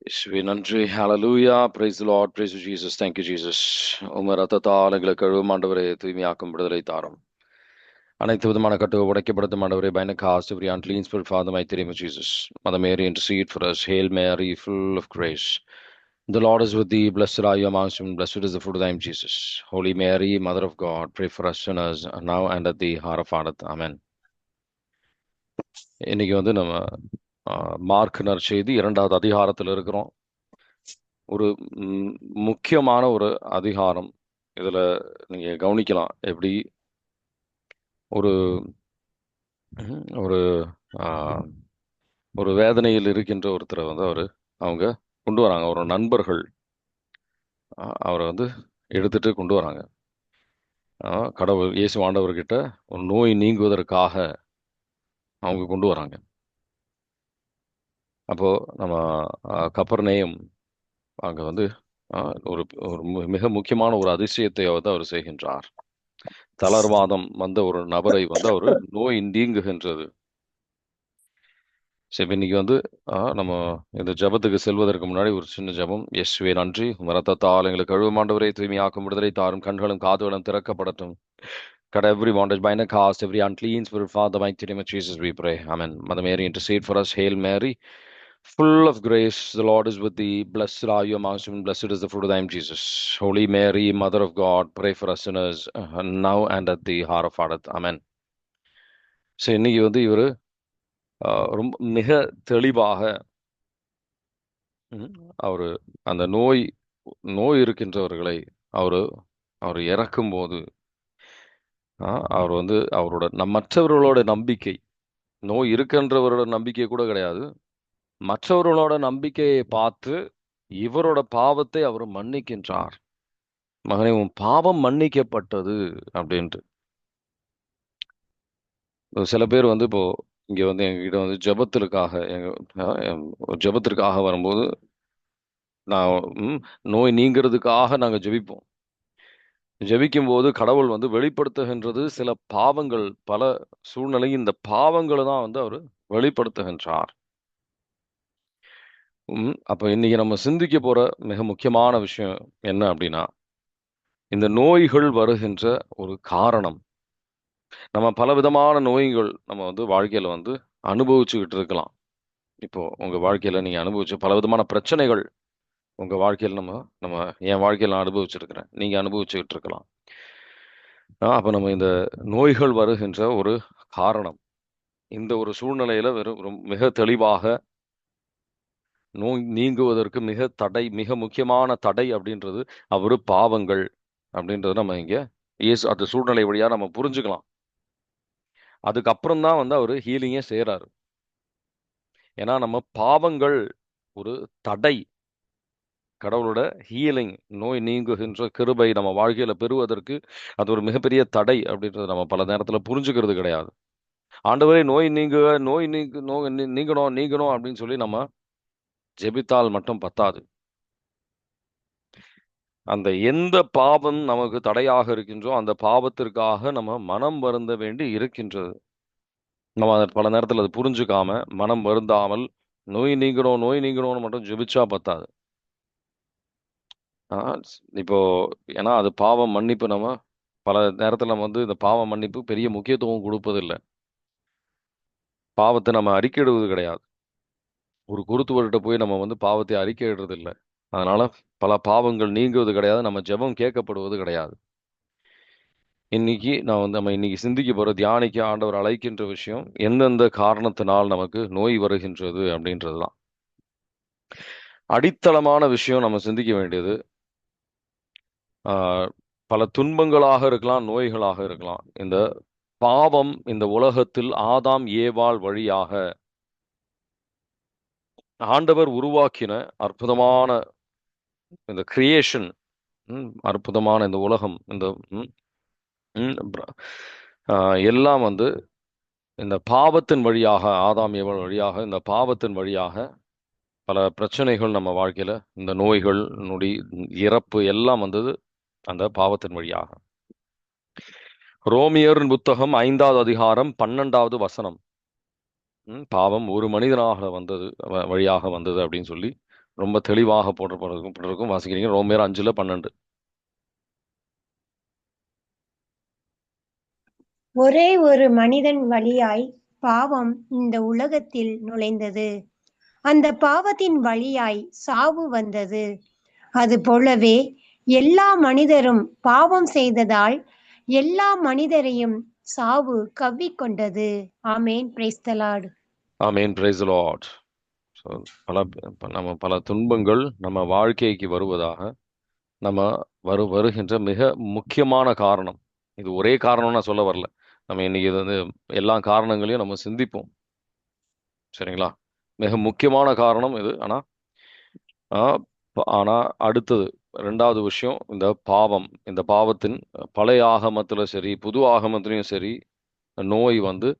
இயேசுவே நன்றி. ஹalleluya. Praise the Lord. Praise you, Jesus. Thank you, Jesus. உமது இரத்தத்தால் எங்களை கழுவும் ஆண்டவரே, தூய்மையாக்கும் விடுதலை தாரும். அனைத்து விதமான கட்டு உடைக்கப்படுத்தும் ஆண்டவரே, by the cast every unclean spirit, Father, mighty name of Jesus. Mother Mary, intercede for us. Hail Mary, full of grace. The Lord is with thee. Blessed are you amongst women. Blessed is the fruit of thy womb, Jesus. Holy Mary, Mother of God, pray for us sinners, now and at the hour of our death. Amen. இன்னைக்கு நம்ம mark நற்செய்தி 2வது அதிகாரத்தில் இருக்கிறோம். ஒரு முக்கியமான ஒரு அதிகாரம். இதுல நீங்க கவனிக்கலாம். எப்படி ஒரு ஒரு ஒரு வேதனையில் இருக்கின்ற ஒருத்தரை அவங்க கொண்டு வராங்க. ஒரு நண்பர்கள் அவரை எடுத்துட்டு கொண்டு வராங்க. கடவுள் இயேசு ஆண்டவர்கிட்ட ஒரு நோய் நீங்குவதற்காக அவங்க கொண்டு வராங்க. அப்போ நம்ம கப்பர்நேயம் அங்க ஒரு ஒரு மிக முக்கியமான ஒரு அதிசயத்தை அவர் செய்கின்றார். தளர்வாதம் வந்த ஒரு நபரை அவர் நோய் நீங்குகின்றது. சரி, இன்னைக்கு நம்ம இந்த ஜபத்துக்கு செல்வதற்கு முன்னாடி ஒரு சின்ன ஜபம். இயேசுவே நன்றி, ரத்தத்தால் எங்களுக்கு கழுவும் ஆண்டவரே, தூய்மையாக்கும் விடுதலை தாரும், கண்களும் காதுகளும் திறக்கப்படட்டும். Cut every bondage, bind and cast every unclean spirit, Father, mighty name of Jesus, we pray. Amen. Mother Mary, intercede for us. Hail Mary, full of grace, the Lord is with thee. Blessed are you amongst women, blessed is the fruit of thy womb, Jesus. Holy Mary, Mother of God, pray for us sinners, now and at the hour of our death. Amen. So இன்னைக்கு இவர் ரொம்ப மிக தெளிவாக அவர் அந்த நோய் இருக்கின்றவர்களை அவர் இறக்கும்போது அவர் அவரோட மற்றவர்களோட நம்பிக்கை, நோய் இருக்கின்றவரோட நம்பிக்கை கூட கிடையாது, மற்றவர்களோட நம்பிக்கையை பார்த்து இவரோட பாவத்தை அவர் மன்னிக்கின்றார். மகனே, உன் பாவம் மன்னிக்கப்பட்டது அப்படின்ட்டு. சில பேர் இப்போ இங்க எங்ககிட்ட ஜெபத்திற்காக வரும்போது நான் நோய் நீங்கிறதுக்காக நாங்க ஜெபிப்போம். ஜெபிக்கும் போது கடவுள் வெளிப்படுத்துகின்றது சில பாவங்கள், பல சூழ்நிலை இந்த பாவங்களை தான் அவர் வெளிப்படுத்துகின்றார். அப்ப இன்னைக்கு நம்ம சிந்திக்க போற மிக முக்கியமான விஷயம் என்ன அப்படின்னா, இந்த நோய்கள் வருகின்ற ஒரு காரணம். நம்ம பல விதமான நோய்கள் நம்ம வாழ்க்கையில அனுபவிச்சுக்கிட்டு இருக்கலாம். இப்போ உங்க வாழ்க்கையில நீங்க அனுபவிச்ச பல விதமான பிரச்சனைகள் உங்க வாழ்க்கையில் நம்ம என் வாழ்க்கையில் நான் அனுபவிச்சிருக்கிறேன், நீங்க அனுபவிச்சுக்கிட்டு இருக்கலாம். அப்ப நம்ம இந்த நோய்கள் வருகின்ற ஒரு காரணம், இந்த ஒரு சூழ்நிலையில மிக தெளிவாக நோய் நீங்குவதற்கு மிக முக்கியமான தடை அப்படின்றது அவரு பாவங்கள் அப்படின்றது நம்ம இங்க அந்த சூழ்நிலை வழியா நம்ம புரிஞ்சுக்கலாம். அதுக்கப்புறம் தான் அவரு ஹீலிங்கே செய்யறாரு. ஏன்னா நம்ம பாவங்கள் ஒரு தடை. கடவுளோட ஹீலிங், நோய் நீங்குகின்ற கிருபை நம்ம வாழ்க்கையில பெறுவதற்கு அது ஒரு மிகப்பெரிய தடை அப்படின்றது நம்ம பல நேரத்துல புரிஞ்சுக்கிறது கிடையாது. ஆண்டவரே நோய் நீங்கணும் அப்படின்னு சொல்லி நம்ம ஜெபித்தால் மட்டும் பத்தாது. அந்த எந்த பாவம் நமக்கு தடையாக இருக்கின்றோ அந்த பாவத்திற்காக நம்ம மனம் வருந்த வேண்டி இருக்கின்றது. நம்ம பல நேரத்தில் அது புரிஞ்சுக்காம மனம் வருந்தாமல் நோய் நீங்கணும்னு மட்டும் ஜெபிச்சா பத்தாது. இப்போ ஏன்னா அது பாவம் மன்னிப்பு. நம்ம பல நேரத்தில் நம்ம இந்த பாவ மன்னிப்பு பெரிய முக்கியத்துவம் கொடுப்பதில்லை. பாவத்தை நம்ம அறிக்கையிடுவது கிடையாது. ஒரு குருத்துவர்கிட்ட போய் நம்ம பாவத்தை அறிக்கையிடுறது இல்லை. அதனால பல பாவங்கள் நீங்குவது கிடையாது, நம்ம ஜெபம் கேட்கப்படுவது கிடையாது. இன்னைக்கு நம்ம இன்னைக்கு சிந்திக்க போற, தியானிக்க ஆண்டவர் அழைக்கின்ற விஷயம் எந்தெந்த காரணத்தினால் நமக்கு நோய் வருகின்றது அப்படின்றதுதான் அடித்தளமான விஷயம். நம்ம சிந்திக்க வேண்டியது பல துன்பங்களாக இருக்கலாம், நோய்களாக இருக்கலாம். இந்த பாவம் இந்த உலகத்தில் ஆதாம் ஏவாள் வழியாக ஆண்டவர் உருவாக்கின அற்புதமான இந்த கிரியேஷன், அற்புதமான இந்த உலகம், இந்த எல்லாம் இந்த பாவத்தின் வழியாக, ஆதாம் ஏவாள் வழியாக, இந்த பாவத்தின் வழியாக பல பிரச்சனைகள் நம்ம வாழ்க்கையில, இந்த நோய்கள், நொடி, இறப்பு எல்லாம் அந்த பாவத்தின் வழியாக. ரோமியர் புத்தகம் 5வது அதிகாரம் 12வது வசனம், பாவம் ஒரு மனிதனாக வழியாக வந்தது அப்படின்னு சொல்லி ரொம்ப தெளிவாக போடப்பட்டிருக்கும். வாசிக்கிறீங்க ரோமேர் 5:12. ஒரே ஒரு மனிதன் வழியாய் பாவம் இந்த உலகத்தில் நுழைந்தது, அந்த பாவத்தின் வழியாய் சாவு வந்தது. அது போலவே எல்லா மனிதரும் பாவம் செய்ததால் எல்லா மனிதரையும் சாவு கவ்விக்கொண்டது. ஆமேன். Praise the Lord. ஆமேன். Praise the Lord. நம்ம பல துன்பங்கள் நம்ம வாழ்க்கைக்கு வருவதாக நம்ம வருகின்ற மிக முக்கியமான காரணம். இது ஒரே காரணம் நான் சொல்ல வரல. நம்ம இன்னைக்கு இது வந்து எல்லா காரணங்களையும் நம்ம சிந்திப்போம். சரிங்களா? மிக முக்கியமான காரணம் இது. ஆனா அடுத்தது 2வது விஷயம், இந்த பாவம். இந்த பாவத்தின் பழைய ஆகமத்துல சரி, புது ஆகமத்திலையும் சரி, நோய் வந்து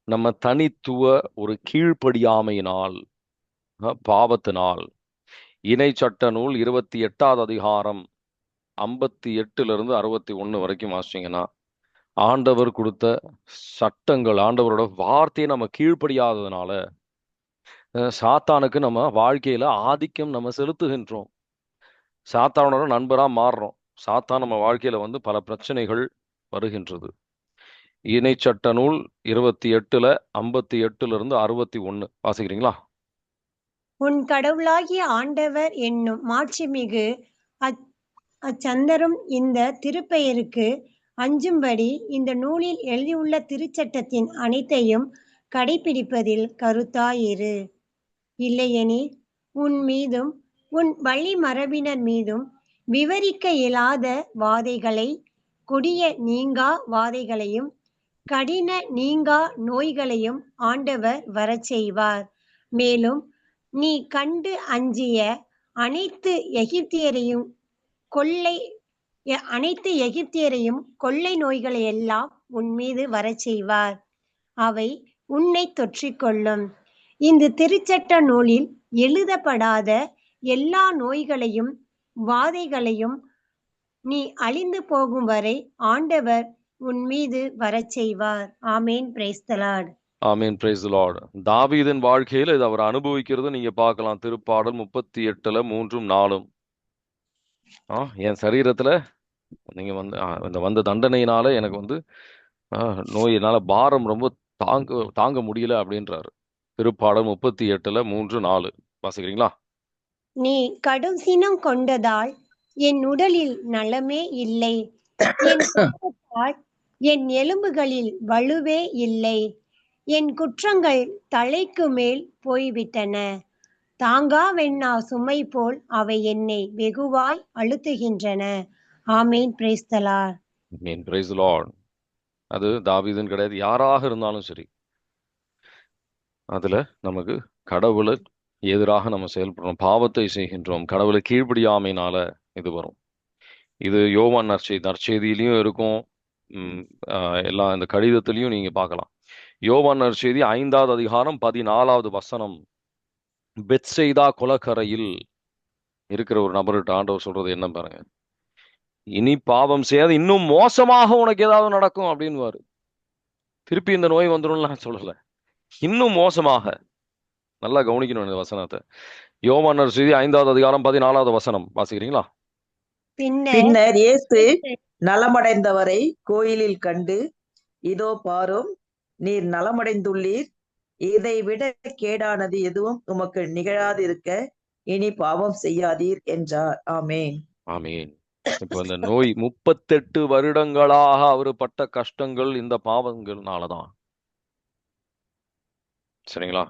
நம்ம தனித்துவ ஒரு கீழ்ப்படியாமையினால், பாவத்தினால். இணை சட்ட நூல் 28வது அதிகாரம் 58 61 வரைக்கும் வாசிச்சீங்கன்னா, ஆண்டவர் கொடுத்த சட்டங்கள், ஆண்டவரோட வார்த்தையை நம்ம கீழ்ப்படியாததுனால சாத்தானுக்கு நம்ம வாழ்க்கையில ஆதிக்கம் நம்ம செலுத்துகின்றோம். சாத்தானோட நண்பரா மாறுறோம். சாத்தான் நம்ம வாழ்க்கையில வந்து பல பிரச்சனைகள் வருகின்றது. இணை சட்ட நூல் 28 58 61 வாசிக்கிறீங்களா? உன் கடவுளாகிய ஆண்டவர் என்னும் மாட்சிமிகு அச்சந்தரும் இந்த திருப்பெயருக்கு அஞ்சும்படி இந்த நூலில் எழுதியுள்ள திருச்சட்டத்தின் அனைத்தையும் கடைபிடிப்பதில் கருத்தாயிரு. இல்லையெனில் உன் மீதும் உன் வழி மரபினர் மீதும் விவரிக்க இயலாத வாதைகளை, கொடிய நீங்கா வாதைகளையும் கடின நீங்கா நோய்களையும் ஆண்டவர் வரச் செய்வார். மேலும் நீ கண்டு அஞ்சிய அனைத்து எகிப்தியரையும் கொள்ளை நோய்களையெல்லாம் உன் மீது வரச் செய்வார். அவை உன்னை தொற்றிக்கொள்ளும். இந்த திருச்சட்ட நூலில் எழுதப்படாத எல்லா நோய்களையும் வாதைகளையும் நீ அழிந்து போகும் வரை ஆண்டவர் உன் மீது வரச் செய்வார். ஆமேன். Praise the Lord. ஆமீன். Praise the Lord. தாவீதின் வாழ்க்கையில இது அவர் அனுபவிக்கிறது நீங்க பார்க்கலாம். திருப்பாடல் 38 3 4. என் சரீரத்துல நீங்க வந்து இந்த வந்த தண்டனையினால எனக்கு வந்து நோயினால பாரம் ரொம்ப தாங்க முடியல அப்படின்றாரு. திருப்பாடல் 38 3 4 வாசிக்கிறீங்களா? நீ கடும் சினம் கொண்டதால் என் உடலில் நலமே இல்லை, என் கோபத்தால் என் எலும்புகளில் வலுவே இல்லை. என் குற்றங்கள் தலைக்கு மேல் போய்விட்டன, தாங்காவெண்ணா சுமை போல் அவை என்னை வெகுவாய் அழுத்துகின்றன. ஆமேன். Praise the Lord. ஆமீன். Praise the Lord. அது தாவீதுன்னு கிடையாது, யாராக இருந்தாலும் சரி, அதுல நமக்கு கடவுளை எதிராக நம்ம செயல்படுறோம், பாவத்தை செய்கின்றோம், கடவுளை கீழ்ப்படியாமையினால இது வரும். இது யோவான் நற்செய்தியிலையும் இருக்கும். எல்லாம் இந்த கடிதத்திலையும் நீங்க பார்க்கலாம். யோவான் நற்செய்தி 5வது அதிகாரம் 14வது வசனம். பெத்செய்தா குளக்கரையில் இருக்கிற ஒரு நபர்கிட்ட ஆண்டவர் சொல்றது என்ன பாருங்க. இனி பாவம் செய்யாது, இன்னும் மோசமாக உனக்கு ஏதாவது நடக்கும் அப்படின்னுவாரு. திருப்பி இந்த நோய் வந்துடும் சொல்லல, இன்னும் மோசமாக. நல்லா கவனிக்கணும் இந்த வசனத்தை. யோவான் நற்செய்தி 5வது அதிகாரம் 14வது வசனம் வாசிக்கிறீங்களா? பின்னர் இயேசு நலமடைந்தவரை கோயிலில் கண்டு, இதோ பாரும், நீர் நலமடைந்துள்ளீர், இதை விட கேடானது எதுவும் உமக்கு நிகழாதிருக்க இனி பாவம் செய்யாதீர் என்றார். ஆமேன். ஆமேன். இப்ப இந்த நோய் 38 வருடங்களாக அவரு பட்ட கஷ்டங்கள் இந்த பாவங்கள்னாலதான். சரிங்களா?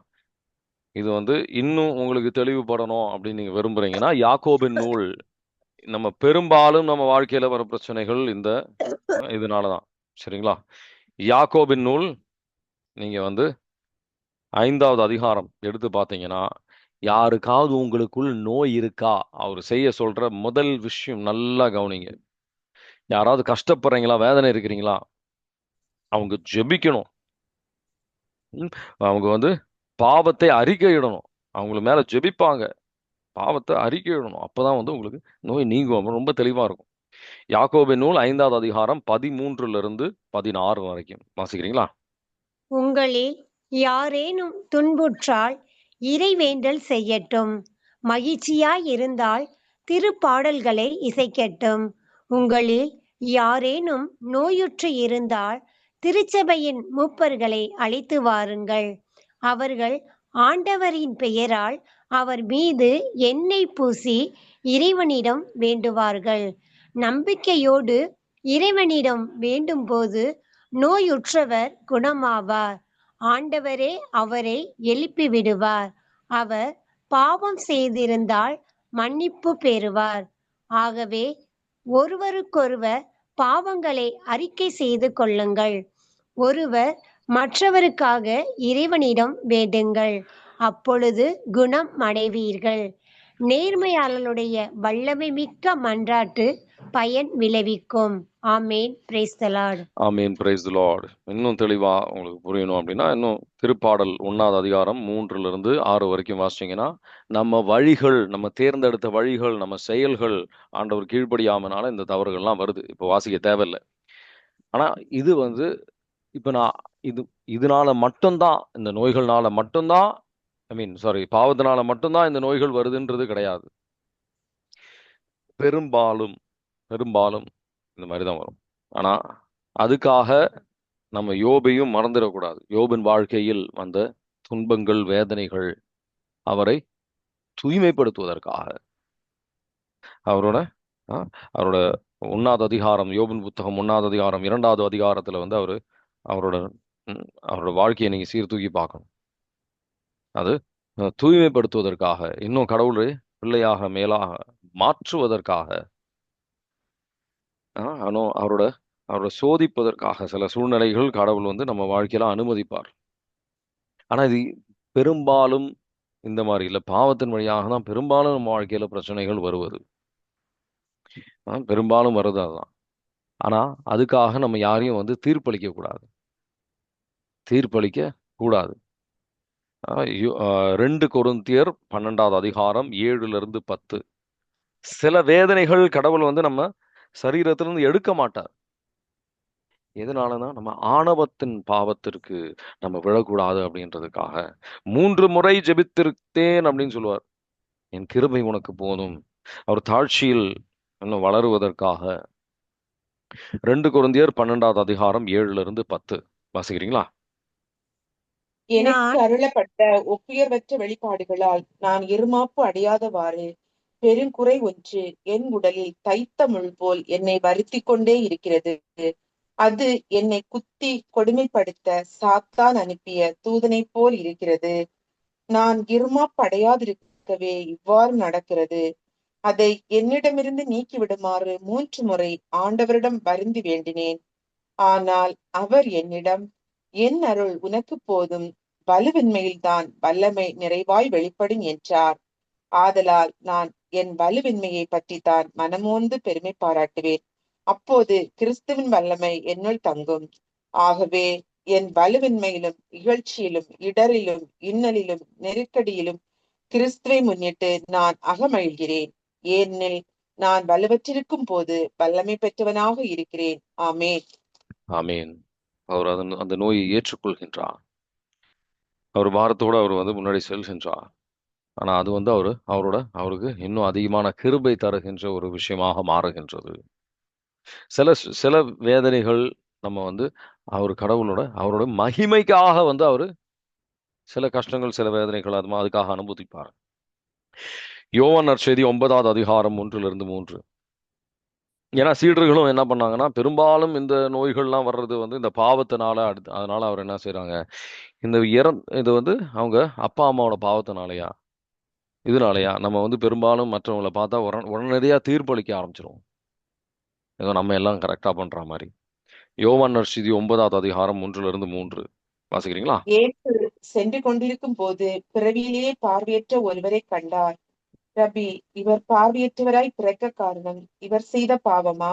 இது வந்து இன்னும் உங்களுக்கு தெளிவுபடணும் அப்படின்னு நீங்க விரும்புறீங்கன்னா, யாக்கோபின் நூல். நம்ம பெரும்பாலும் நம்ம வாழ்க்கையில வர பிரச்சனைகள் இந்த இதனாலதான். சரிங்களா? யாக்கோபின் நூல் நீங்க வந்து 5வது அதிகாரம் எடுத்து பார்த்தீங்கன்னா, யாருக்காவது உங்களுக்குள் நோய் இருக்கா, அவர் செய்ய சொல்ற முதல் விஷயம் நல்லா கவனிங்க. யாராவது கஷ்டப்படுறீங்களா, வேதனை இருக்கிறீங்களா, அவங்க ஜெபிக்கணும். அவங்க வந்து பாவத்தை அறிக்கையிடணும். அவங்கள மேல ஜெபிப்பாங்க, பாவத்தை அறிக்கையிடணும். அப்பதான் வந்து உங்களுக்கு நோய் நீங்கும். ரொம்ப தெளிவா இருக்கும். யாக்கோபின் நூல் 5வது அதிகாரம் 13 16 வரைக்கும் வாசிக்கிறீங்களா? உங்களில் யாரேனும் துன்புற்றால் இறைவேண்டல் செய்யட்டும். மகிழ்ச்சியாய் இருந்தால் திருப்பாடல்களை இசைக்கட்டும். உங்களில் யாரேனும் நோயுற்று இருந்தால் திருச்சபையின் மூப்பர்களை அழைத்து வாருங்கள். அவர்கள் ஆண்டவரின் பெயரால் அவர் மீது எண்ணெய் பூசி இறைவனிடம் வேண்டுவார்கள். நம்பிக்கையோடு இறைவனிடம் வேண்டும்போது நோயுற்றவர் குணமாவார். ஆண்டவரே அவரை எழுப்பி விடுவார். அவர் பாவம் செய்திருந்தால் மன்னிப்பு பெறுவார். ஆகவே ஒருவருக்கொருவர் பாவங்களை அறிக்கை செய்து கொள்ளுங்கள். ஒருவர் மற்றவருக்காக இறைவனிடம் வேண்டுங்கள். அப்பொழுது குணம் அடைவீர்கள். நேர்மையாளருடைய வல்லமை மிக்க மன்றாட்டு பயன் விளைவிக்கும். ஆமேன். Praise the Lord. ஆமீன். Praise the Lord. இன்னும் தெளிவா உங்களுக்கு புரியணும் அப்படின்னா, இன்னும் திருப்பாடல் 1வது அதிகாரம் 3லிருந்து 6 வரைக்கும் வாசிச்சீங்கன்னா, நம்ம வழிகள், நம்ம தேர்ந்தெடுத்த வழிகள், நம்ம செயல்கள் ஆண்டவர் கீழ்ப்படியாமனால இந்த தவறுகள்லாம் வருது. இப்போ வாசிக்க தேவையில்லை. ஆனா இது வந்து இப்ப நான் இதனால மட்டும்தான், இந்த நோய்கள்னால மட்டும்தான், பாவத்தினால மட்டும்தான் இந்த நோய்கள் வருதுன்றது கிடையாது. பெரும்பாலும் இந்த மாதிரி தான் வரும். ஆனா அதுக்காக நம்ம யோபையும் மறந்துடக்கூடாது. யோபின் வாழ்க்கையில் வந்த துன்பங்கள், வேதனைகள் அவரை தூய்மைப்படுத்துவதற்காக, அவரோட அவரோட 1வது அதிகாரம், யோபின் புத்தகம் 1வது அதிகாரம் 2வது அதிகாரத்துல வந்து அவரோட அவரோட வாழ்க்கையை நீங்க சீர்தூக்கி பார்க்கணும். அது தூய்மைப்படுத்துவதற்காக, இன்னும் கடவுளை பிள்ளையாக மேலாக மாற்றுவதற்காக, அவரோட சோதிப்பதற்காக சில சூழ்நிலைகள் கடவுள் வந்து நம்ம வாழ்க்கையில அனுமதிப்பார். ஆனா இது பெரும்பாலும் இந்த மாதிரி இல்லை. பாவத்தின் வழியாக தான் பெரும்பாலும் நம்ம வாழ்க்கையில பிரச்சனைகள் வருவது. பெரும்பாலும் வருது அதுதான். ஆனா அதுக்காக நம்ம யாரையும் வந்து தீர்ப்பளிக்க கூடாது. 2 கொரிந்தியர் 12வது அதிகாரம் 7லிருந்து 10. சில வேதனைகள் கடவுள் வந்து நம்ம சரீரத்திலிருந்து எடுக்க மாட்டார். எதனாலனா நம்ம ஆணவத்தின் பாவத்திற்கு நம்ம விழக்கூடாது அப்படின்றதுக்காக. 3 முறை ஜெபித்திருத்தேன் அப்படின்னு சொல்லுவார். என் கிருபை உனக்கு போதும். அவர் தாழ்ச்சியில் இன்னும் வளருவதற்காக. 2 கொரிந்தியர் 12வது அதிகாரம் 7லிருந்து 10 வாசிக்கிறீங்களா? எனக்கு அருளப்பட்ட ஒப்புயர்வற்ற வெளிப்பாடுகளால் நான் இருமாப்பு அடையாதவாறு பெருங்குறை ஒன்று என் உடலில் தைத்த முள் போல் என்னை வருத்தி கொண்டே இருக்கிறது. அது என்னை குத்தி கொடுமைப்படுத்த சாத்தான் அனுப்பிய தூதனை போல் இருக்கிறது. நான் இருமாப்பு அடையாதிருக்கவே இவ்வாறு நடக்கிறது. அதை என்னிடமிருந்து நீக்கிவிடுமாறு 3 முறை ஆண்டவரிடம் வருந்தி வேண்டினேன். ஆனால் அவர் என்னிடம், என் அருள் உனக்கு போதும், வலுவின்மையில்தான் வல்லமை நிறைவாய் வெளிப்படும் என்றார். ஆதலால் நான் என் வலுவின்மையை பற்றித்தான் மனமோந்து பெருமை பாராட்டுவேன். அப்போது கிறிஸ்துவின் வல்லமை என்னுள் தங்கும். ஆகவே என் வலுவின்மையிலும் இகழ்ச்சியிலும் இடரிலும் இன்னலிலும் நெருக்கடியிலும் கிறிஸ்துவை முன்னிட்டு நான் அகமகிழ்கிறேன். ஏனெனில் நான் வலுவற்றிருக்கும் போது வல்லமை பெற்றவனாக இருக்கிறேன். ஆமேன். ஆமேன். அவர் அந்த நோயை ஏற்றுக்கொள்கின்றார். அவர் பாரத்தோடு அவர் வந்து முன்னாடி செல்கின்றார். ஆனா அது வந்து அவருக்கு இன்னும் அதிகமான கிருபை தருகின்ற ஒரு விஷயமாக மாறுகின்றது. சில வேதனைகள் நம்ம வந்து அவரோட மகிமைக்காக வந்து சில கஷ்டங்கள், சில வேதனைகள் அதுக்காக அனுமதிப்பார். யோவான் நற்செய்தி 9வது அதிகாரம் 1லிருந்து 3. ஏன்னா சீடர்களும் என்ன பண்ணாங்கன்னா, பெரும்பாலும் இந்த நோய்கள்லாம் வர்றது வந்து இந்த பாவத்தினால. அதனால அவர் என்ன செய்யறாங்க, இது வந்து அவங்க அப்பா அம்மாவோட பாவத்தினாலயா, இதனாலயா நம்ம வந்து பெரும்பாலும் மற்றவங்களை பார்த்தா உடனடியா தீர்ப்பளிக்க ஆரம்பிச்சிருவோம். ஏதோ நம்ம எல்லாம் கரெக்டா பண்ற மாதிரி. யோவான் நற்செய்தி 9வது அதிகாரம் 1லிருந்து 3 வாசிக்கிறீங்களா? இயேசு சென்று கொண்டிருக்கும் போது பிறவியிலேயே பார்வையற்ற ஒருவரை கண்டார். ரபி, இவர் பார்வையற்றவராய் பிறக்க காரணம் இவர் செய்த பாவமா,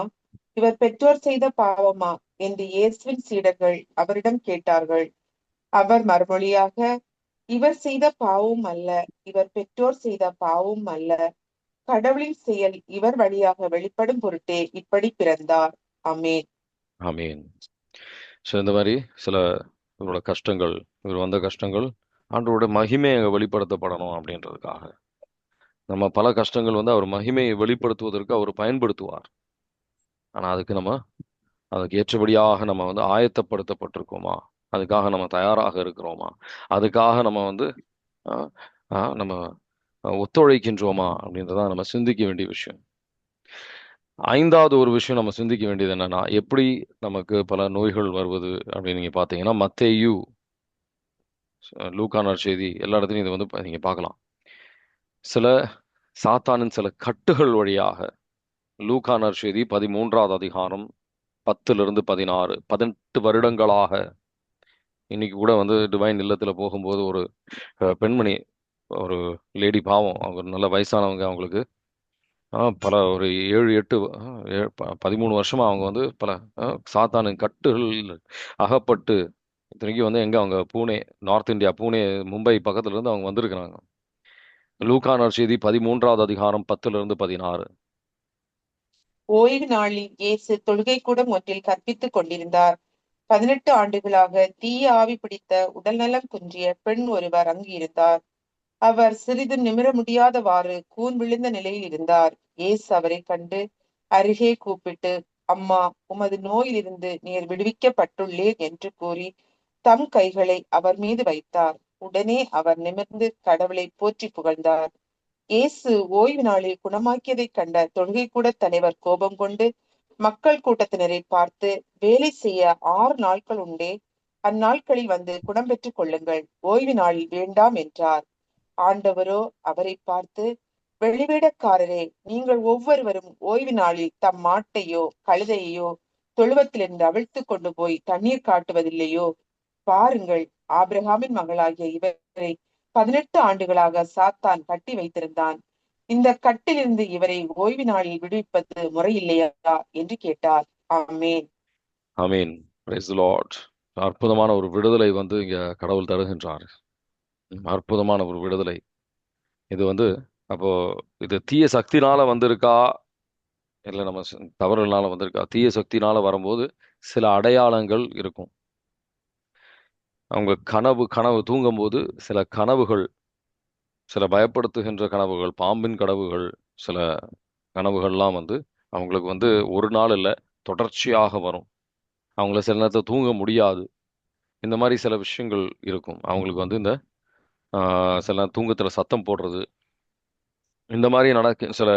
இவர் பெற்றோர் செய்த பாவமா என்று இயேசுவின் சீடர்கள் அவரிடம் கேட்டார்கள். அவர் மறுமொழியாக, இவர் செய்த பாவமும் அல்ல, இவர் பெற்றோர் செய்த பாவமும் அல்ல, கடவுளின் செயல் இவர் வழியாக வெளிப்படும் பொருட்டே இப்படி பிறந்தார். ஆமேன். ஆமேன். இந்த மாதிரி சில இவரோட கஷ்டங்கள், இவர் வந்த கஷ்டங்கள் ஆண்டவரோட மகிமை அங்க வெளிப்படுத்தப்படணும் அப்படின்றதுக்காக. நம்ம பல கஷ்டங்கள் வந்து அவர் மகிமையை வெளிப்படுத்துவதற்கு அவர் பயன்படுத்துவார். ஆனா அதுக்கு ஏற்றபடியாக நம்ம வந்து ஆயத்தப்படுத்தப்பட்டிருக்கோமா? அதுக்காக நம்ம தயாராக இருக்கிறோமா? அதுக்காக நம்ம வந்து அஹ், நம்ம ஒத்துழைக்கின்றோமா அப்படின்றதான் நம்ம சிந்திக்க வேண்டிய விஷயம். ஐந்தாவது ஒரு விஷயம் நம்ம சிந்திக்க வேண்டியது என்னன்னா, எப்படி நமக்கு பல நோய்கள் வருவது அப்படின்னு நீங்க பார்த்தீங்கன்னா, மத்தேயு, லூக்கா நற்செய்தி எல்லா இடத்துலையும் இதை வந்து நீங்க பார்க்கலாம். சில சாத்தானின் சில கட்டுகள் வழியாக லூக்கா நற்செய்தி 13வது அதிகாரம் 10லிருந்து 16, 18 வருடங்களாக, இன்னைக்கு கூட வந்து டிவைன் இல்லத்துல போகும்போது ஒரு பெண்மணி, ஒரு லேடி, பாவம், அவங்க நல்ல வயசானவங்க, அவங்களுக்கு பல ஒரு 7, 8, 13 வருஷமா அவங்க வந்து பல சாத்தானின் கட்டுகள் அகப்பட்டு, இத்தனைக்கும் வந்து எங்க அவங்க பூனே, நார்த் இந்தியா, பூனே, மும்பை பக்கத்துல இருந்து அவங்க வந்திருக்கிறாங்க. லூக்கா நற்செய்தி 13வது அதிகாரம் 10லிருந்து 16. ஓய்வு நாளில் இயேசு தொழுகைக்கூடம் ஒன்றில் கற்பித்துக் கொண்டிருந்தார். 18 ஆண்டுகளாக தீய ஆவி பிடித்த உடல்நலம் குன்றிய பெண் ஒருவர் அங்கு இருந்தார். அவர் சிறிது நிமிர முடியாதவாறு கூன் விழுந்த நிலையில் இருந்தார். இயேசு அவரை கண்டு அருகே கூப்பிட்டு, அம்மா, உமது நோயிலிருந்து நீர் விடுவிக்கப்பட்டுள்ளீர் என்று கூறி தம் கைகளை அவர் மீது வைத்தார். உடனே அவர் நிமிர்ந்து கடவுளை போற்றி புகழ்ந்தார். இயேசு ஓய்வு நாளில் குணமாக்கியதைக் கண்ட தொழுகைக்கூட தலைவர் கோபம் கொண்டு மக்கள் கூட்டத்தினரை பார்த்து, வேலை செய்ய 6 நாட்கள் உண்டே, அந்நாட்களில் வந்து குணம் பெற்றுக் கொள்ளுங்கள், ஓய்வு நாளில் வேண்டாம் என்றார். ஆண்டவரோ அவரை பார்த்து, வெளிவேடக்காரரே, நீங்கள் ஒவ்வொருவரும் ஓய்வு நாளில் தம் மாட்டையோ கழுதையையோ தொழுவத்திலிருந்து அவிழ்த்து கொண்டு போய் தண்ணீர் காட்டுவதில்லையோ? பாருங்கள், ஆபிரகாமின் மகளாகிய இவரை 18 ஆண்டுகளாக சாத்தான் கட்டி வைத்திருந்தான். இந்த கட்டிலிருந்து இவரை ஓய்வு நாளில் விடுவிப்பது முறையில்லையா என்று கேட்டார். ஆமேன். ஆமீன். Praise the Lord. அற்புதமான ஒரு விடுதலை வந்து இங்க கடவுள் தருகின்றார். அற்புதமான ஒரு விடுதலை. இது வந்து அப்போ இது தீய சக்தினால வந்திருக்கா, இல்லை நம்ம தவறுனால வந்திருக்கா? தீய சக்தினால வரும்போது சில அடையாளங்கள் இருக்கும். அவங்க கனவு தூங்கும்போது சில கனவுகள், சில பயப்படுத்துகின்ற கனவுகள், பாம்பின் கனவுகள், சில கனவுகள்லாம் வந்து அவங்களுக்கு வந்து ஒரு நாள் இல்லை, தொடர்ச்சியாக வரும். அவங்கள சில நேரத்தில் தூங்க முடியாது. இந்த மாதிரி சில விஷயங்கள் இருக்கும். அவங்களுக்கு வந்து இந்த சில நேரம் தூக்கத்துல சத்தம் போடுறது, இந்த மாதிரி சில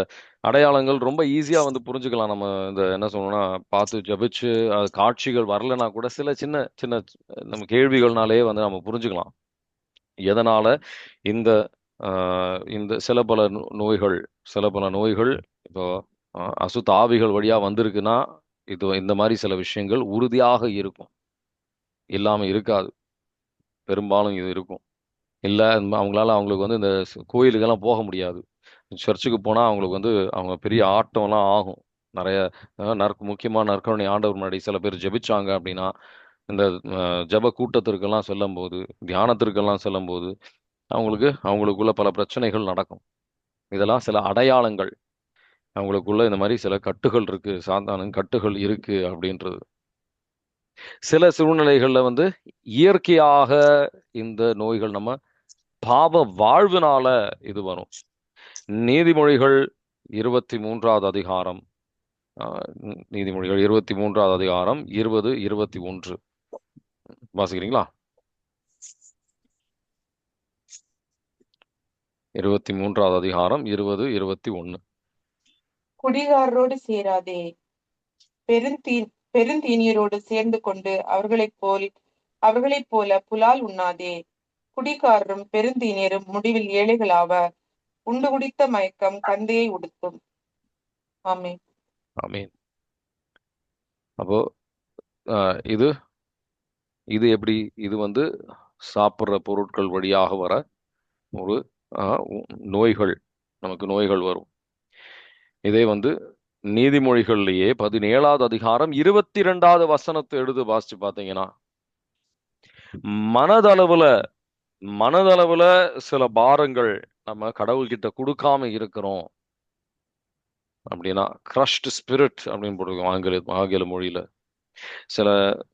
அடையாளங்கள் ரொம்ப ஈஸியா வந்து புரிஞ்சுக்கலாம். நம்ம இந்த என்ன சொல்லணும்னா, பார்த்து ஜபிச்சு அது காட்சிகள் வரலைன்னா கூட சில சின்ன சின்ன நம்ம கேள்விகள்னாலே வந்து நம்ம புரிஞ்சுக்கலாம். எதனால இந்த இந்த சில பல நோய்கள் இப்போ அசுத்த ஆவிகள் வழியா வந்திருக்குன்னா, இது இந்த மாதிரி சில விஷயங்கள் உறுதியாக இருக்கும். இல்லாம இருக்காது. பெரும்பாலும் இது இருக்கும். இல்ல அவங்களுக்கு வந்து இந்த கோயிலுக்கெல்லாம் போக முடியாது. சர்ச்சுக்கு போனா அவங்களுக்கு வந்து அவங்க பெரிய ஆட்டம்லாம் ஆகும். நிறைய முக்கியமா நற்கருணை ஆண்டவர் முன்னாடி சில பேர் ஜெபிச்சாங்க அப்படின்னா, இந்த ஜெப கூட்டத்திற்கெல்லாம் செல்லும்போது, தியானத்திற்கெல்லாம் செல்லும்போது அவங்களுக்குள்ள பல பிரச்சனைகள் நடக்கும். இதெல்லாம் சில அடையாளங்கள். அவங்களுக்குள்ள இந்த மாதிரி சில கட்டுகள் இருக்கு, சாத்தானின் கட்டுகள் இருக்கு அப்படின்றது. சில சூழ்நிலைகள்ல வந்து இயற்கையாக இந்த நோய்கள் நம்ம பாவ வாழ்வுனால இது வரும். நீதிமொழிகள் 23வது அதிகாரம், நீதிமொழிகள் 23வது அதிகாரம் 20, 21 வாசிக்கிறீங்களா? 23வது அதிகாரம் 20, 21. குடிகாரரோடு சேராதே, பெருந்தீனியரோடு சேர்ந்து கொண்டு அவர்களைப் போல புலால் உண்ணாதே. குடிகாரரும் பெருந்தீனியரும் முடிவில் ஏழைகளாவர். உண்டு குடித்த மயக்கம் கந்தையை உடுத்தும். ஆமேன். ஆமீன். அப்போ இது இது எப்படி? இது வந்து சாப்பிட்ற பொருட்கள் வழியாக வர ஒரு நோய்கள், நமக்கு நோய்கள் வரும். இதே வந்து நீதிமொழிகள்லயே 17வது அதிகாரம் 22வது வசனத்தை எடுத்து வாசிச்சு பார்த்தீங்கன்னா, மனதளவுல சில பாரங்கள் நம்ம கடவுள்கிட்ட கொடுக்காம இருக்கிறோம் அப்படின்னா, கிரஷ்ட் ஸ்பிரிட் அப்படின்னு போட்டிருக்கோம் ஆங்கில மொழியில. சில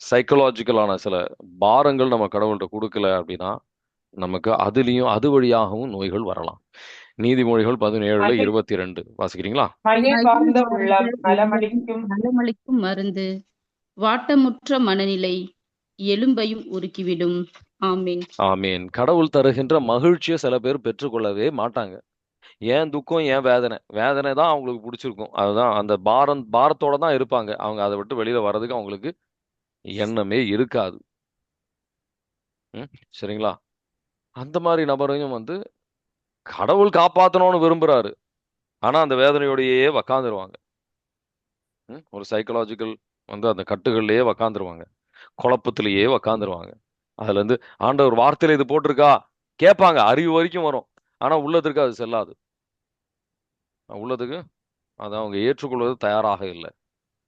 சைக்கலாஜிக்கலான சில பாரங்கள் நம்ம கடவுள்கிட்ட கொடுக்கல அப்படின்னா, நமக்கு அது வழியாகவும் நோய்கள் வரலாம். நீதிமொழிகள் 17 மகை 22 வாசிக்கிறீங்களா? மகிழ்வார்ந்த உள்ளம் உள்ளம் நலமளிக்கும் நலமளிக்கும் மருந்து, வாட்டமுற்ற மனநிலை எலும்பையும் உருக்கிவிடும். ஆமீன். ஆமீன். கடவுள் தருகின்ற மகிழ்ச்சியை சில பேர் பெற்றுக்கொள்ளவே மாட்டாங்க. ஏன் துக்கம், ஏன் வேதனை? வேதனை தான் அவங்களுக்கு பிடிச்சிருக்கும். அதுதான் அந்த பாரத்தோட தான் இருப்பாங்க. அவங்க அதை விட்டு வெளியில வர்றதுக்கு அவங்களுக்கு எண்ணமே இருக்காது. சரிங்களா? அந்த மாதிரி நபரையும் வந்து கடவுள் காப்பாற்றணும்னு விரும்புறாரு. ஆனா அந்த வேதனையோடையே உக்காந்துருவாங்க. ஒரு சைக்கலாஜிக்கல் வந்து அந்த கட்டுகள்லயே உக்காந்துருவாங்க, குழப்பத்திலேயே உக்காந்துருவாங்க. அதுல இருந்து ஆண்டவர் வார்த்தையில இது போட்டிருக்கா கேட்பாங்க, அறிவு வரைக்கும் வரும். ஆனா உள்ளதுக்கு அது செல்லாது. உள்ளதுக்கு அதை அவங்க ஏற்றுக்கொள்வது தயாராக இல்லை.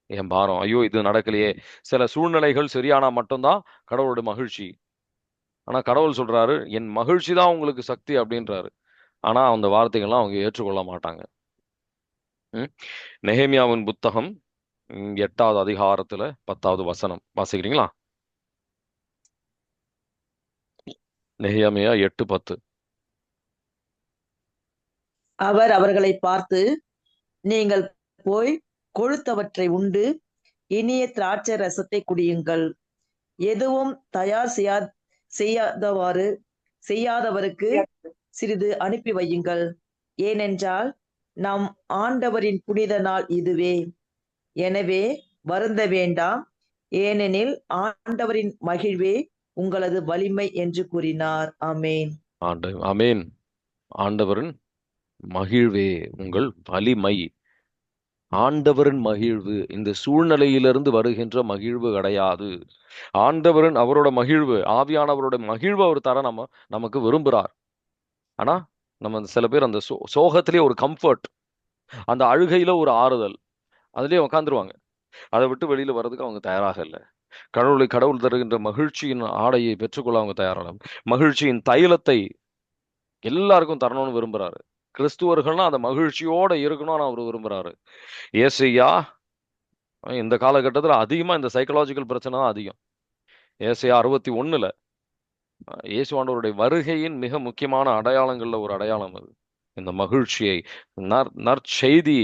என் பாரம், ஐயோ இது நடக்கலையே. சில சூழ்நிலைகள் சரியானா மட்டும்தான் கடவுளோட மகிழ்ச்சி. ஆனா கடவுள் சொல்றாரு, என் மகிழ்ச்சி தான் உங்களுக்கு சக்தி அப்படின்றாரு. ஆனா அந்த வார்த்தைகள்லாம் அவங்க ஏற்றுக்கொள்ள மாட்டாங்க. நெகேமியாவின் புத்தகம் 8வது அதிகாரத்துல 10வது வசனம் வாசிக்கிறீங்களா? நெகேமியா 8:10. அவர் அவர்களை பார்த்து, நீங்கள் போய் கொழுத்தவற்றை உண்டு இனிய திராட்சை ரசத்தை குடியுங்கள். எதுவும் தயார் செய்யாதவருக்கு சிறிது அனுப்பி வையுங்கள். ஏனென்றால் நம் ஆண்டவரின் புனித நாள் இதுவே. எனவே வருந்த வேண்டாம், ஏனெனில் ஆண்டவரின் மகிழ்வே உங்களது வலிமை என்று கூறினார். ஆமேன். ஆமேன். ஆண்டவரின் மகிழ்வே உங்கள் வலிமை. ஆண்டவரின் மகிழ்வு இந்த சூழ்நிலையிலிருந்து வருகின்ற மகிழ்வு கிடையாது. ஆண்டவரின் அவரோட மகிழ்வு, ஆவியானவரோட மகிழ்வு அவர் தர நமக்கு விரும்புகிறார். ஆனா நம்ம சில பேர் அந்த சோகத்திலே ஒரு கம்ஃபர்ட், அந்த அழுகையில ஒரு ஆறுதல், அதுலயே உக்காந்துருவாங்க. அதை விட்டு வெளியில வர்றதுக்கு அவங்க தயாராக இல்லை. கடவுள் தருகின்ற மகிழ்ச்சியின் ஆடையை பெற்றுக்கொள்ள அவங்க தயாராக, மகிழ்ச்சியின் தைலத்தை எல்லாருக்கும் தரணும்னு விரும்புறாரு. கிறிஸ்துவர்கள்னா அந்த மகிழ்ச்சியோட இருக்கணும்னு அவர் விரும்புறாரு. ஏசையா இந்த காலகட்டத்தில் அதிகமா இந்த சைக்கலாஜிக்கல் பிரச்சனை தான் அதிகம். ஏசையா 61 இயேசுவாண்டவருடைய வருகையின் மிக முக்கியமான அடையாளங்கள்ல ஒரு அடையாளம் அது. இந்த மகிழ்ச்சியை நற்செய்தி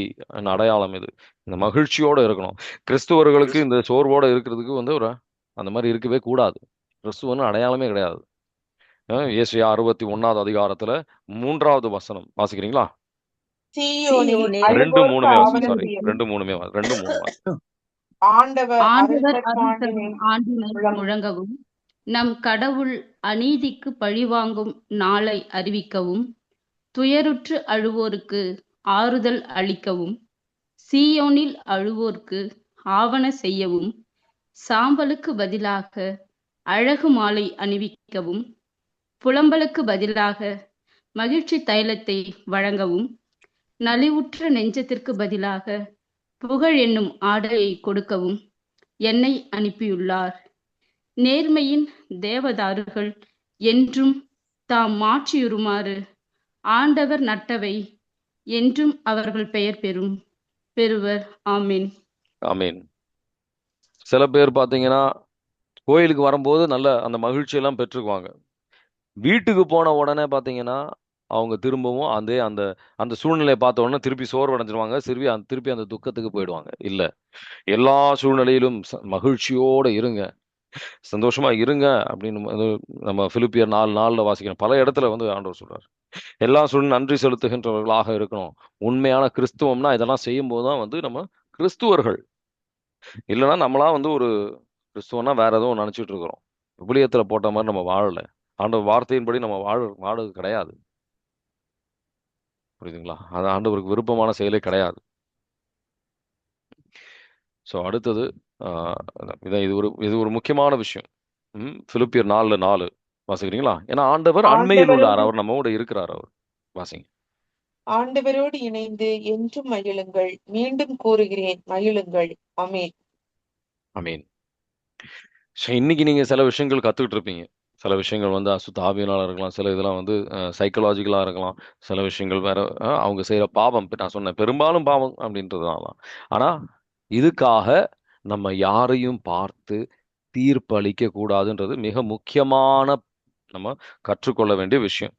அடையாளம் இது. இந்த மகிழ்ச்சியோட இருக்கணும். கிறிஸ்துவர்களுக்கு இந்த சோர்வோட இருக்கிறதுக்கு வந்து அந்த மாதிரி இருக்கவே கூடாது. கிறிஸ்துவன்னு அடையாளமே கிடையாது. ஏசையா 61வது அதிகாரத்துல 3வது வசனம் வாசிக்கிறீங்களா? 2:3 சாரி 2:3 ஆண்டவர் முழங்கவும், நம் கடவுள் அநீதிக்கு பழிவாங்கும் நாளை அறிவிக்கவும், துயருற்று அழுவோருக்கு ஆறுதல் அளிக்கவும், சீயோனில் அழுவோருக்கு ஆவன செய்யவும், சாம்பலுக்கு பதிலாக அழகு மாலை அணிவிக்கவும், புலம்பலுக்கு பதிலாக மகிழ்ச்சி தைலத்தை வழங்கவும், நலிவுற்ற நெஞ்சத்திற்கு பதிலாக புகழ் என்னும் ஆடையை கொடுக்கவும் என்னை அனுப்பியுள்ளார். நேர்மையின் தேவதாருகள் என்றும் தாம் மாற்றியுறுமாறு ஆண்டவர் நட்டவை என்றும் அவர்கள் பெயர் பெறுவர். ஆமீன். ஆமீன். சில பேர் பாத்தீங்கன்னா கோயிலுக்கு வரும்போது நல்ல அந்த மகிழ்ச்சியெல்லாம் பெற்றுக்குவாங்க. வீட்டுக்கு போன உடனே பாத்தீங்கன்னா அவங்க திரும்பவும் அந்த சூழ்நிலையை பார்த்த உடனே திருப்பி சோர்வடைஞ்சிருவாங்க. திருப்பி அந்த துக்கத்துக்கு போயிடுவாங்க. இல்ல, எல்லா சூழ்நிலையிலும் மகிழ்ச்சியோட இருங்க, சந்தோஷமா இருங்க அப்படின்னு நம்ம பிலிப்பியர் 4:4 வாசிக்கணும். பல இடத்துல வந்து ஆண்டவர் சொல்றாரு, எல்லா சூழ்நிலை நன்றி செலுத்துகின்றவர்களாக இருக்கணும். உண்மையான கிறிஸ்துவம்னா இதெல்லாம் செய்யும் போதுதான் வந்து நம்ம கிறிஸ்துவர்கள். இல்லைன்னா நம்மளா வந்து ஒரு கிறிஸ்துவனா வேற எதுவும் நினைச்சிட்டு இருக்கிறோம். விபிலியத்துல போட்ட மாதிரி நம்ம வாழல. ஆண்டவர் வார்த்தையின்படி நம்ம வாழது கிடையாது. புரியுதுங்களா? அது ஆண்டவருக்கு விருப்பமான செயலே கிடையாது. ஸோ அடுத்தது இது ஒரு முக்கியமான விஷயம். பிலிப்பியர் 4:4 வாசிக்கிறீங்களா? ஏன்னா ஆண்டவர் அண்மையில் உள்ளார், அவர் நம்மோட இருக்கிறார். அவர் வாசிங்க. ஆண்டவரோடு இணைந்து என்றும் மகிழுங்கள். மீண்டும் கூறுகிறேன், மகிழுங்கள். ஆமீன். ஆமீன். இன்னைக்கு நீங்க சில விஷயங்கள் கத்துக்கிட்டு இருப்பீங்க. சில விஷயங்கள் வந்து அசுத்த ஆவியினால இருக்கலாம், சில இதெல்லாம் வந்து சைக்கலாஜிக்கலா இருக்கலாம், சில விஷயங்கள் வேற அவங்க செய்யற பாவம். நான் சொன்னேன் பெரும்பாலும் பாவம் அப்படின்றதுனால. ஆனா இதுக்காக நம்ம யாரையும் பார்த்து தீர்ப்பு அளிக்க கூடாதுன்றது மிக முக்கியமான நம்ம கற்றுக்கொள்ள வேண்டிய விஷயம்.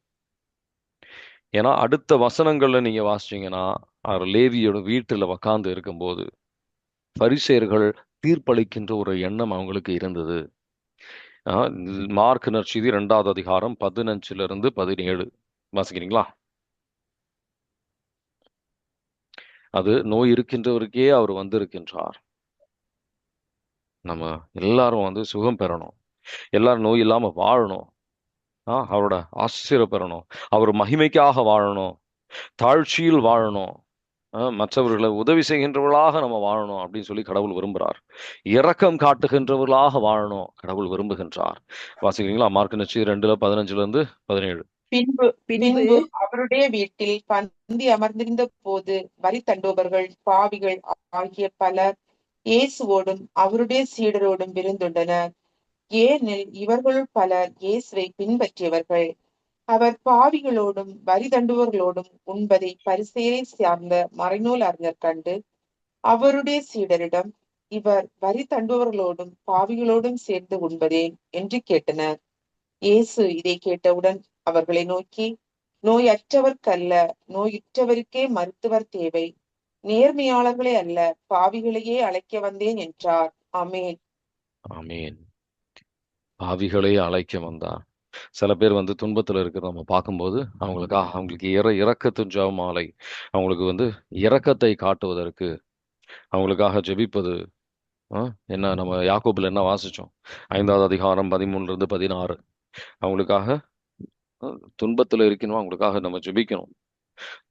ஏன்னா அடுத்த வசனங்கள்ல நீங்க வாசிச்சீங்கன்னா, அவர் லேவியோட வீட்டுல உட்கார்ந்து இருக்கும்போது பரிசேயர்கள் தீர்ப்பளிக்கின்ற ஒரு எண்ணம் அவங்களுக்கு இருந்தது. ஆ, மார்க் நற்செய்தி 2வது அதிகாரம் 15 17 வாசிக்கிறீங்களா? அது நோய் இருக்கின்றவருக்கே அவர் வந்திருக்கின்றார். நம்ம எல்லாரும் வந்து சுகம் பெறணும். எல்லாரும் நோய் இல்லாம வாழணும். அவரோட ஆசீர்வாதம் பெறணும். அவர் மகிமைக்காக வாழணும். தாழ்ச்சியில் வாழணும். மற்றவர்களை உதவி செய்கின்றவர்களாக நம்ம வாழணும் அப்படின்னு சொல்லி கடவுள் விரும்புகிறார். இரக்கம் காட்டுகின்றவர்களாக வாழணும் கடவுள் விரும்புகின்றார். வாசிக்கிறீங்களா? மார்க் நற்செய்தி 2:15-17. பின்பு அவருடைய வீட்டில் பந்தி அமர்ந்திருந்த போது வரி தண்டுபவர்கள் பாவிகள் ஆகிய பலர் இயேசுவோடும் அவருடைய சீடரோடும் விருந்துண்டனர். ஏனெனில் இவர்களுள் பலர் இயேசுவை பின்பற்றியவர்கள். அவர் பாவிகளோடும் வரி தண்டுபவர்களோடும் உண்பதை பரிசேயரை சார்ந்த மறைநூல் அறிஞர் கண்டு அவருடைய சீடரிடம், இவர் வரி தண்டுபவர்களோடும் பாவிகளோடும் சேர்ந்து உண்பதே என்று கேட்டனர். இயேசு இதை கேட்டவுடன் அவர்களை நோக்கி, நோயற்றவர்க்கல்ல, நோயுற்றவருக்கே மருத்துவர் தேவை. நேர்மையாளர்களே அல்ல, பாவிகளையே அழைக்க வந்தேன் என்றார். ஆமென். ஆமீன். பாவிகளை அழைக்க வந்தார். சில பேர் வந்து துன்பத்துல இருக்கிறத நம்ம பார்க்கும்போது அவங்களுக்கு இரக்கத்தின் ஜெபமாலை, அவங்களுக்கு வந்து இரக்கத்தை காட்டுவதற்கு அவங்களுக்காக ஜெபிப்பது. என்ன நம்ம யாக்கோபுல என்ன வாசிச்சோம்? 5வது அதிகாரம் 13-16. அவங்களுக்காக துன்பத்துல இருக்கணும், அவங்களுக்காக நம்ம ஜெபிக்கணும்.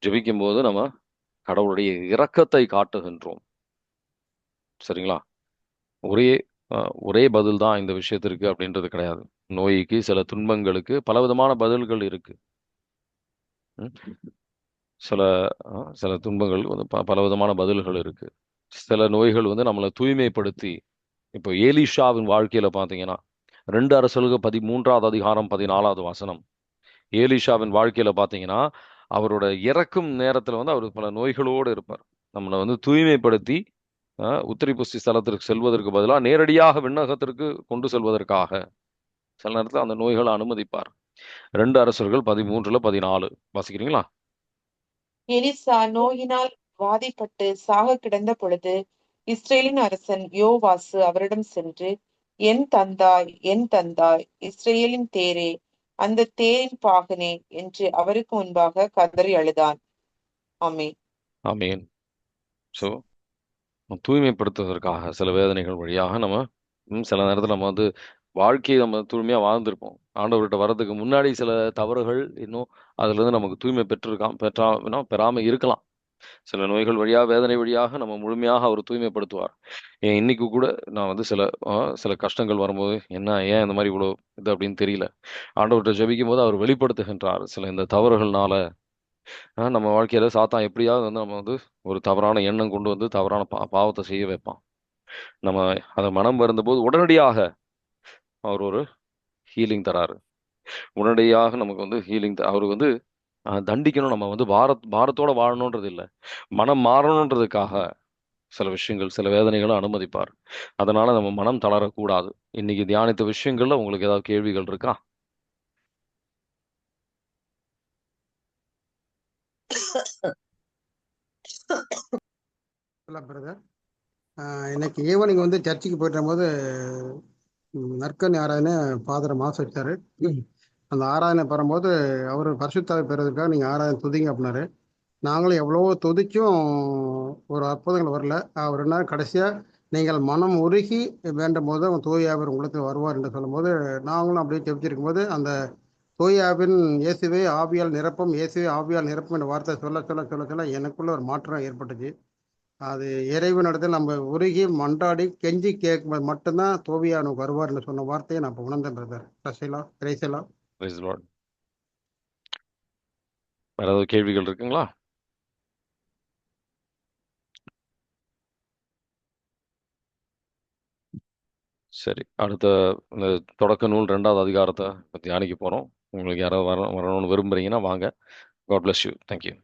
ஜெபிக்கும் போது நம்ம கடவுளுடைய இரக்கத்தை காட்டுகின்றோம். சரிங்களா? ஒரே ஒரே பதில் தான் இந்த விஷயத்திற்கு அப்படின்றது கிடையாது. நோய்க்கு, சில துன்பங்களுக்கு பலவிதமான பதில்கள் இருக்கு. சில சில துன்பங்கள் வந்து பலவிதமான பதில்கள் இருக்கு. சில நோய்கள் வந்து நம்மளை தூய்மைப்படுத்தி, இப்போ ஏலிஷாவின் வாழ்க்கையில பார்த்தீங்கன்னா 2 அரசர்களுக்கு 13வது அதிகாரம் 14வது வசனம். ஏலிஷாவின் வாழ்க்கையில பார்த்தீங்கன்னா அவரோட இறக்கும் நேரத்துல வந்து அவர் பல நோய்களோடு இருப்பார். நம்மளை வந்து தூய்மைப்படுத்தி உத்திரி புஸ்தி ஸ்தலத்திற்கு செல்வதற்கு பதிலாக நேரடியாக விண்ணகத்திற்கு கொண்டு செல்வதற்காக சில நேரத்தில் அந்த நோய்களை அனுமதிப்பார். 2 அரசர்கள் 13-14 வாசிக்கிறீங்களா? எலிசா நோயினால் வாதைப்பட்டு சாக கிடந்த பொழுது இஸ்ரேலின் அரசன் யோவாசு அவரிடம் சென்று, என் தந்தாய், என் தந்தாய், இஸ்ரேலின் தேரே, அந்த தேரின் பாகனே என்று அவருக்கு முன்பாக கதறி அழுதான். ஆமென். ஆமீன். ஸோ தூய்மைப்படுத்துவதற்காக சில வேதனைகள் வழியாக நம்ம சில நேரத்தில் நம்ம வந்து வாழ்க்கையை நம்ம தூய்மையாக வாழ்ந்திருப்போம். ஆண்டவர்கிட்ட வர்றதுக்கு முன்னாடி சில தவறுகள் இன்னும் அதுலேருந்து நமக்கு தூய்மை பெறாமல் இருக்கலாம். சில நோய்கள் வழியாக, வேதனை வழியாக நம்ம முழுமையாக அவர் தூய்மைப்படுத்துவார். இன்னைக்கு கூட நான் வந்து சில கஷ்டங்கள் வரும்போது ஏன் இந்த மாதிரி இவ்வளோ இது அப்படின்னு தெரியல. ஆண்டவர்கிட்ட ஜெபிக்கும் போது அவர் வெளிப்படுத்துகின்றார். சில இந்த தவறுகள்னால நம்ம வாழ்க்கையில சாத்தான் எப்படியாவது வந்து நம்ம வந்து ஒரு தவறான எண்ணம் கொண்டு வந்து தவறான பாவத்தை செய்ய வைப்பான். நம்ம அதை மனம் வருந்தபோது உடனடியாக அவர் ஒரு ஹீலிங் தராரு. உடனடியாக நமக்கு வந்து ஹீலிங் அவர் வந்து தண்டிக்கணும், நம்ம வந்து பாரத்தோட வாழணுன்றது இல்லை, மனம் மாறணுன்றதுக்காக சில விஷயங்கள், சில வேதனைகளை அனுமதிப்பார். அதனால நம்ம மனம் தளரக்கூடாது. இன்னைக்கு தியானித்த விஷயங்கள்ல உங்களுக்கு ஏதாவது கேள்விகள் இருக்கா? பிரதர், இன்னைக்கு ஈவினிங் வந்து சர்ச்சுக்கு போயிட்டு போது நற்கனி ஆராதனை ஃபாதர் மாசு வச்சாரு. அந்த ஆராதனை பெறும்போது அவர் பரிசுத்தாவை பெறுறதுக்காக நீங்கள் ஆராதனை துதிங்க அப்படின்னாரு. நாங்களும் எவ்வளவோ துதிச்சும் ஒரு அற்புதங்கள் வரல. அவர் என்ன கடைசியாக நீங்கள் மனம் உருகி வேண்டும் போது அவன் தூயாவர் உங்களுக்கு வருவார் என்று சொல்லும்போது நாங்களும் அப்படியே ஜெபிச்சிருக்கும் போது அந்த தூயாவின் இயேசுவே ஆவியால் நிரப்பும், இயேசுவே ஆவியால் நிரப்பும் என்ற வார்த்தை சொல்ல சொல்ல சொல்ல சொல்ல எனக்குள்ள ஒரு மாற்றம் ஏற்பட்டுச்சு. அது இறைவனிடத்தில் நம்ம உருகி மன்றாடி கெஞ்சி கேட்கும்போது மட்டும்தான் தோவியா நமக்கு வருவார்னு சொன்ன வார்த்தையை நான் இப்போ உணர்ந்தேன் பிரதர். கிரைசலா. வேற ஏதாவது கேள்விகள் இருக்குங்களா? சரி, அடுத்த இந்த தொடக்க நூல் 2வது அதிகாரத்தை தியானிக்க போறோம். உங்களுக்கு யாராவது வரணும்னு விரும்புறீங்கன்னா வாங்க. God bless you. Thank you.